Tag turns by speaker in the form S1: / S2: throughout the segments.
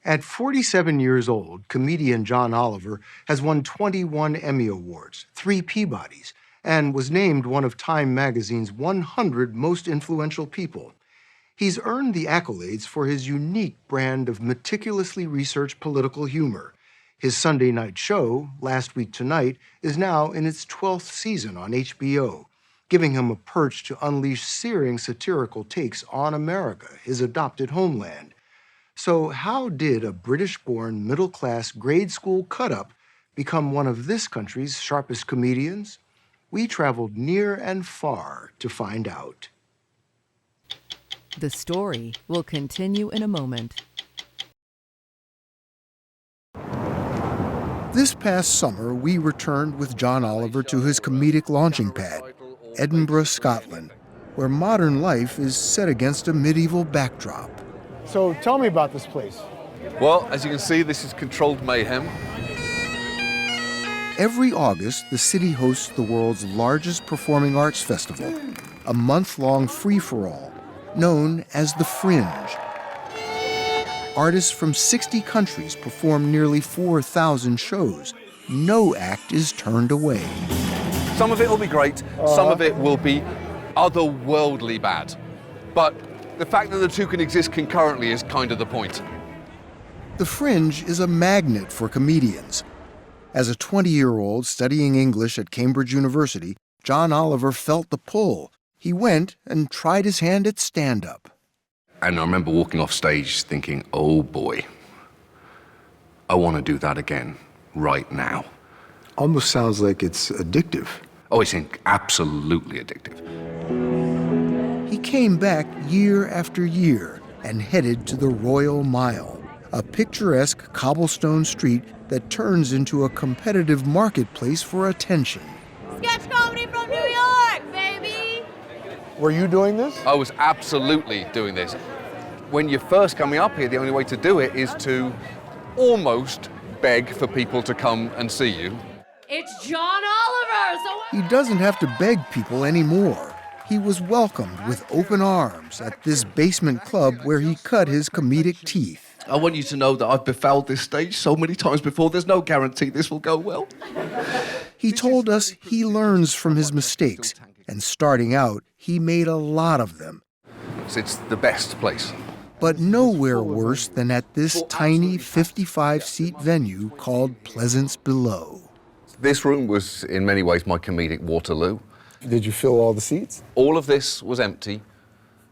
S1: At 47 years old, comedian John Oliver has won 21 Emmy Awards, 3 Peabodys, and was named one of Time magazine's 100 most influential people. He's earned the accolades for his unique brand of meticulously researched political humor. His Sunday night show, Last Week Tonight, is now in its 12th season on HBO, giving him a perch to unleash searing satirical takes on America, his adopted homeland. So how did a British-born, middle-class, grade school cut-up become one of this country's sharpest comedians? We traveled near and far to find out.
S2: The story will continue in a moment.
S1: This past summer, we returned with John Oliver to his comedic launching pad, Edinburgh, Scotland, where modern life is set against a medieval backdrop. So tell me about this place.
S3: Well, as you can see, this is controlled mayhem.
S1: Every August, the city hosts the world's largest performing arts festival, a month-long free-for-all known as the Fringe. Artists from 60 countries perform nearly 4,000 shows. No act is turned away.
S3: Some of it will be great, some of it will be otherworldly bad. But the fact that the two can exist concurrently is kind of the point.
S1: The Fringe is a magnet for comedians. As a 20-year-old studying English at Cambridge University, John Oliver felt the pull. He went and tried his hand at stand-up.
S3: And I remember walking off stage thinking, oh boy, I want to do that again, right now.
S1: Almost sounds like it's addictive.
S3: Oh, it's absolutely addictive.
S1: He came back year after year and headed to the Royal Mile, a picturesque cobblestone street that turns into a competitive marketplace for attention.
S4: Sketch comedy from New York, baby!
S1: Were you doing this?
S3: I was absolutely doing this. When you're first coming up here, the only way to do it is to almost beg for people to come and see you.
S4: It's John Oliver! So
S1: He doesn't have to beg people anymore. He was welcomed with open arms at this basement club where he cut his comedic teeth.
S3: I want you to know that I've befouled this stage so many times before, there's no guarantee this will go well.
S1: He told us he learns from his mistakes, and starting out, he made a lot of them.
S3: It's the best place.
S1: But nowhere worse than at this tiny 55-seat venue called Pleasance Below.
S3: This room was, in many ways, my comedic Waterloo.
S1: Did you fill all the seats?
S3: All of this was empty,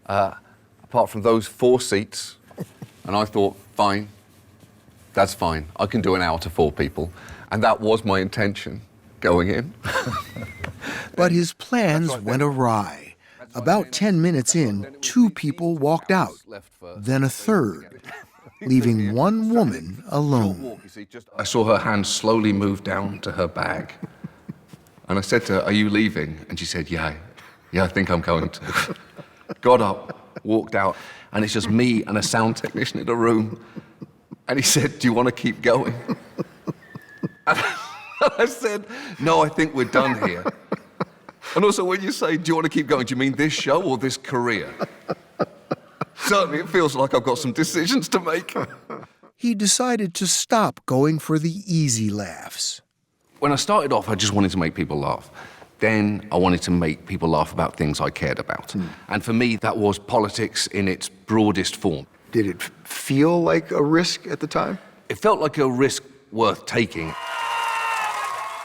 S3: apart from those 4 seats. And I thought, fine, that's fine. I can do an hour to 4 people. And that was my intention going in.
S1: But his plans went awry. About 10 minutes in, 2 people walked out, then a third, leaving one woman alone.
S3: I saw her hand slowly move down to her bag. And I said to her, are you leaving? And she said, yeah, I think I'm going to. Got up, walked out, and it's just me and a sound technician in the room. And he said, do you want to keep going? And I said, no, I think we're done here. And also, when you say, do you want to keep going, do you mean this show or this career? Certainly, it feels like I've got some decisions to make.
S1: He decided to stop going for the easy laughs.
S3: When I started off, I just wanted to make people laugh. Then I wanted to make people laugh about things I cared about. And for me, that was politics in its broadest form.
S1: Did it feel like a risk at the time?
S3: It felt like a risk worth taking.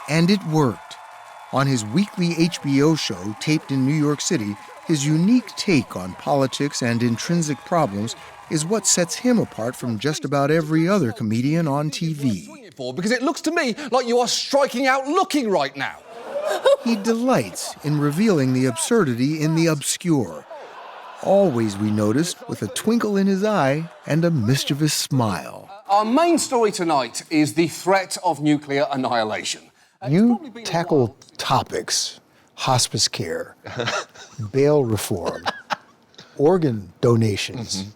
S1: And it worked. On his weekly HBO show, taped in New York City, his unique take on politics and intrinsic problems is what sets him apart from just about every other comedian on TV.
S5: Because it looks to me like you are striking out looking right now.
S1: He delights in revealing the absurdity in the obscure. Always, we noticed, with a twinkle in his eye and a mischievous smile.
S5: Our main story tonight is the threat of nuclear annihilation.
S1: You tackle topics, hospice care, bail reform, organ donations.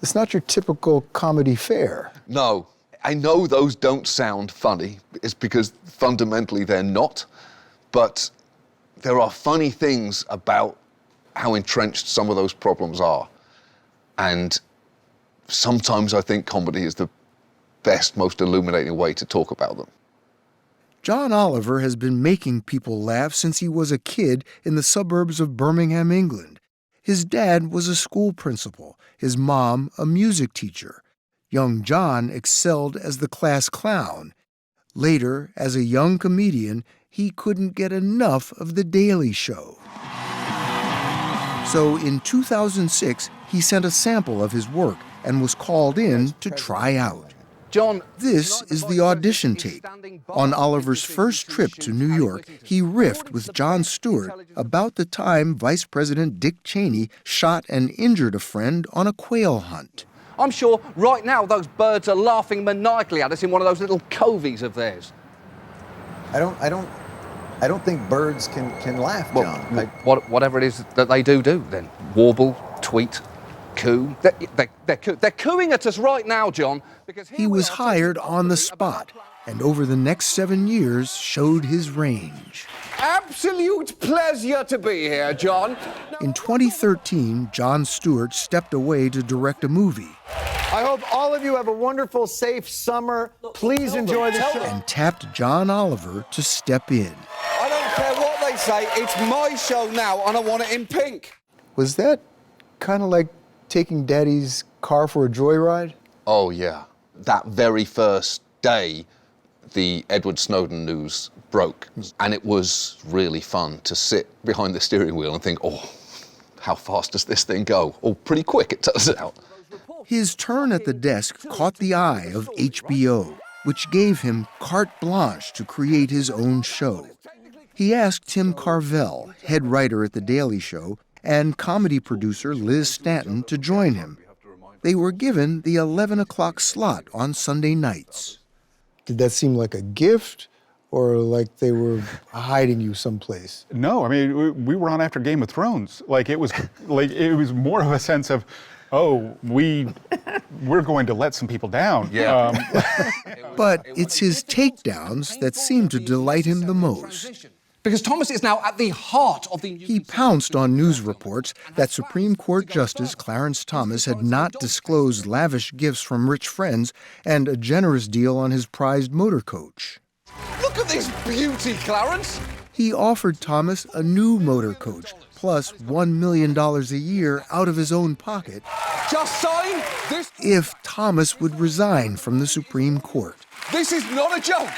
S1: It's not your typical comedy fare.
S3: No, I know those don't sound funny. It's because fundamentally they're not. But there are funny things about how entrenched some of those problems are. And sometimes I think comedy is the best, most illuminating way to talk about them.
S1: John Oliver has been making people laugh since he was a kid in the suburbs of Birmingham, England. His dad was a school principal, his mom a music teacher. Young John excelled as the class clown. Later, as a young comedian, he couldn't get enough of The Daily Show. So in 2006, he sent a sample of his work and was called in to try out.
S5: John,
S1: This is the audition tape. On Oliver's first trip to New York, he riffed with Jon Stewart about the time Vice President Dick Cheney shot and injured a friend on a quail hunt.
S5: I'm sure right now those birds are laughing maniacally at us in one of those little coveys of theirs.
S6: I don't think birds can laugh, John.
S5: Whatever it is that they do then. Warble, tweet, coo. They're cooing at us right now, John. Because
S1: He was hired on the spot, and over the next 7 years showed his range.
S5: Absolute pleasure to be here, John.
S1: In 2013, Jon Stewart stepped away to direct a movie
S7: I hope all of you have a wonderful, safe summer. Please enjoy the show.
S1: and tapped John Oliver to step in.
S5: I don't care what they say, it's my show now and I want it in pink.
S1: Was that kind of like taking Daddy's car for a joyride?
S3: Oh, yeah. That very first day, the Edward Snowden news broke, and it was really fun to sit behind the steering wheel and think, oh, how fast does this thing go? Oh, pretty quick, it turns out.
S1: His turn at the desk caught the eye of HBO, which gave him carte blanche to create his own show. He asked Tim Carvell, head writer at The Daily Show, and comedy producer Liz Stanton to join him. They were given the 11 o'clock slot on Sunday nights. Did that seem like a gift, or like they were hiding you someplace?
S8: No, I mean, we were on after Game of Thrones. It was more of a sense of, oh, we're going to let some people down.
S3: Yeah.
S1: But it's his takedowns that seem to delight him the most.
S5: Because Thomas is now at the heart of the...
S1: He pounced on news reports that Supreme Court Justice Clarence Thomas had not disclosed lavish gifts from rich friends and a generous deal on his prized motor coach.
S5: Look at this beauty, Clarence!
S1: He offered Thomas a new motor coach, plus $1 million a year out of his own pocket,
S5: Just sign this...
S1: if Thomas would resign from the Supreme Court.
S5: This is not a joke!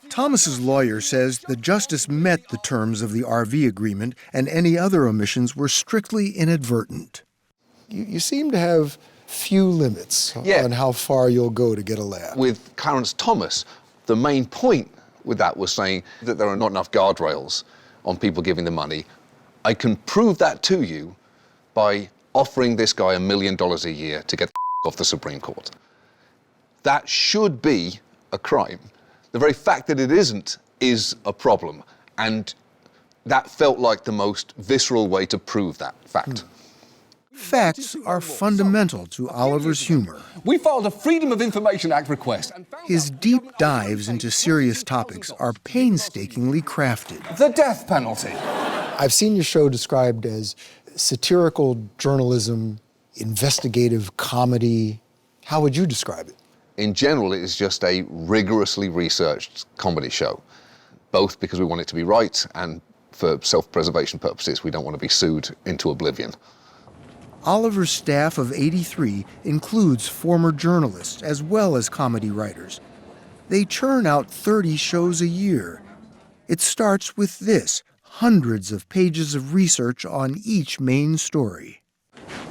S1: Thomas's lawyer says the justice met the terms of the RV agreement and any other omissions were strictly inadvertent. You seem to have few limits on how far you'll go to get a laugh.
S3: With Clarence Thomas, the main point with that was saying that there are not enough guardrails on people giving the money. I can prove that to you by offering this guy $1 million a year to get off the Supreme Court. That should be a crime. The very fact that it isn't is a problem, and that felt like the most visceral way to prove that fact.
S1: Facts are fundamental to Oliver's humor.
S5: We filed a Freedom of Information Act request.
S1: His deep dives into serious topics are painstakingly crafted.
S5: The death penalty.
S1: I've seen your show described as satirical journalism, investigative comedy. How would you describe it?
S3: In general, it is just a rigorously researched comedy show, both because we want it to be right and for self-preservation purposes. We don't want to be sued into oblivion.
S1: Oliver's staff of 83 includes former journalists as well as comedy writers. They churn out 30 shows a year. It starts with this, hundreds of pages of research on each main story.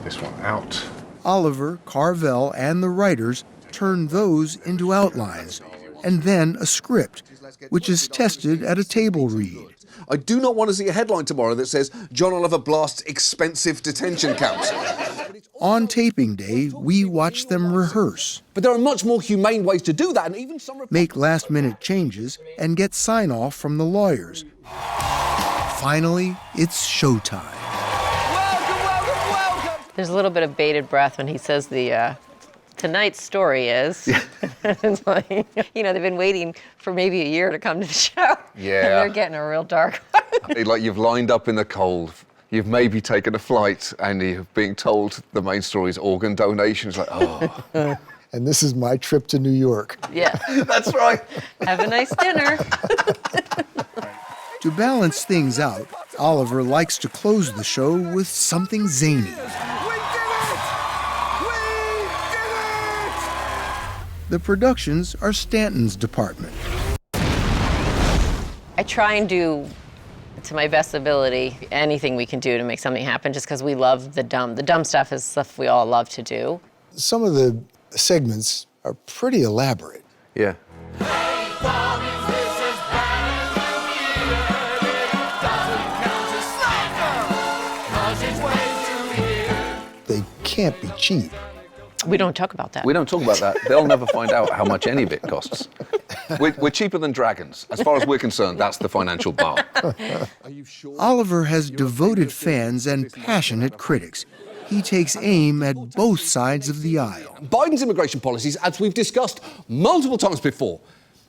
S3: This one out.
S1: Oliver, Carvell, and the writers turn those into outlines, and then a script, which is tested at a table read.
S5: I do not want to see a headline tomorrow that says, John Oliver blasts expensive detention camps.
S1: On taping day, we watch them rehearse,
S5: But there are much more humane ways to do that, and even some...
S1: make last-minute changes, and get sign-off from the lawyers. Finally, it's showtime.
S5: Welcome!
S9: There's a little bit of bated breath when he says tonight's story is. It's like, they've been waiting for maybe a year to come to the show.
S3: Yeah.
S9: And they're getting a real dark one.
S3: Like you've lined up in the cold, you've maybe taken a flight, and you're being told the main story is organ donation. It's like, oh.
S7: and this is my trip to New York.
S9: Yeah.
S3: That's right.
S9: Have a nice dinner.
S1: To balance things out, Oliver likes to close the show with something zany. The productions are Stanton's department.
S9: I try and do, to my best ability, anything we can do to make something happen just because we love the dumb. The dumb stuff is stuff we all love to do.
S1: Some of the segments are pretty elaborate.
S3: Yeah.
S1: They can't be cheap.
S9: We don't talk about that.
S3: We don't talk about that. They'll never find out how much any bit costs. We're cheaper than dragons. As far as we're concerned, that's the financial bar.
S1: Oliver has devoted fans and passionate critics. He takes aim at both sides of the aisle.
S5: Biden's immigration policies, as we've discussed multiple times before,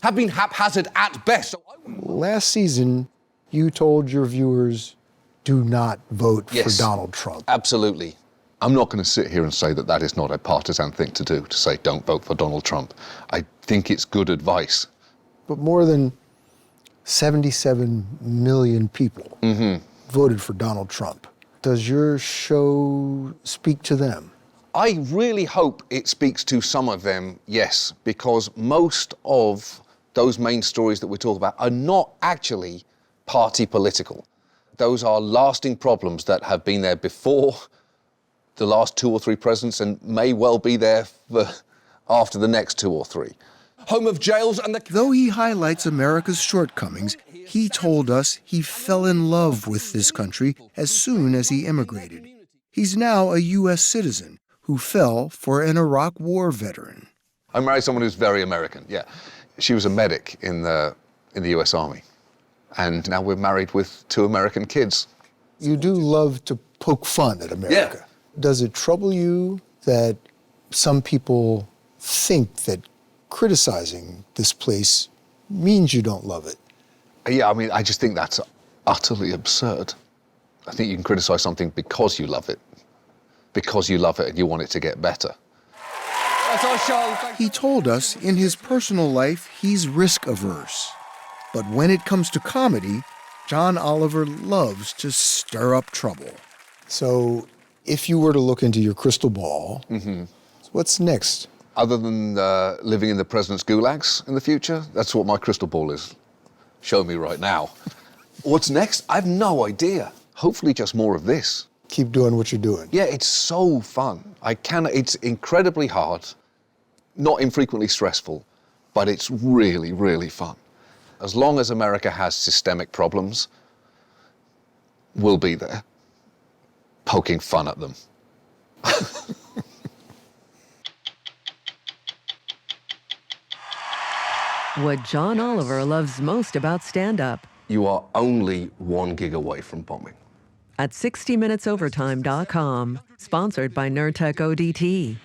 S5: have been haphazard at best.
S1: Last season, you told your viewers, do not vote for Donald Trump.
S5: Absolutely.
S3: I'm not going to sit here and say that that is not a partisan thing to do, to say don't vote for Donald Trump. I think it's good advice.
S1: But more than 77 million people voted for Donald Trump. Does your show speak to them?
S5: I really hope it speaks to some of them, yes, because most of those main stories that we talk about are not actually party political. Those are lasting problems that have been there before the last 2 or 3 presidents and may well be there for after the next 2 or 3. Home of jails and the...
S1: Though he highlights America's shortcomings, he told us he fell in love with this country as soon as he immigrated. He's now a U.S. citizen who fell for an Iraq War veteran.
S3: I married someone who's very American, yeah. She was a medic in the U.S. Army. And now we're married with 2 American kids.
S1: You do love to poke fun at America.
S3: Yeah.
S1: Does it trouble you that some people think that criticizing this place means you don't love it?
S3: Yeah, I mean, I just think that's utterly absurd. I think you can criticize something because you love it. Because you love it and you want it to get better.
S5: That's our show.
S1: He told us in his personal life he's risk-averse. But when it comes to comedy, John Oliver loves to stir up trouble. So if you were to look into your crystal ball, what's next?
S3: Other than living in the president's gulags in the future, that's what my crystal ball is. Show me right now. What's next? I have no idea. Hopefully just more of this.
S1: Keep doing what you're doing.
S3: Yeah, it's so fun. It's incredibly hard, not infrequently stressful, but it's really, really fun. As long as America has systemic problems, we'll be there, poking fun at them.
S2: What John Oliver loves most about stand-up.
S3: You are only 1 gig away from bombing.
S2: At 60minutesovertime.com, sponsored by Nurtec ODT.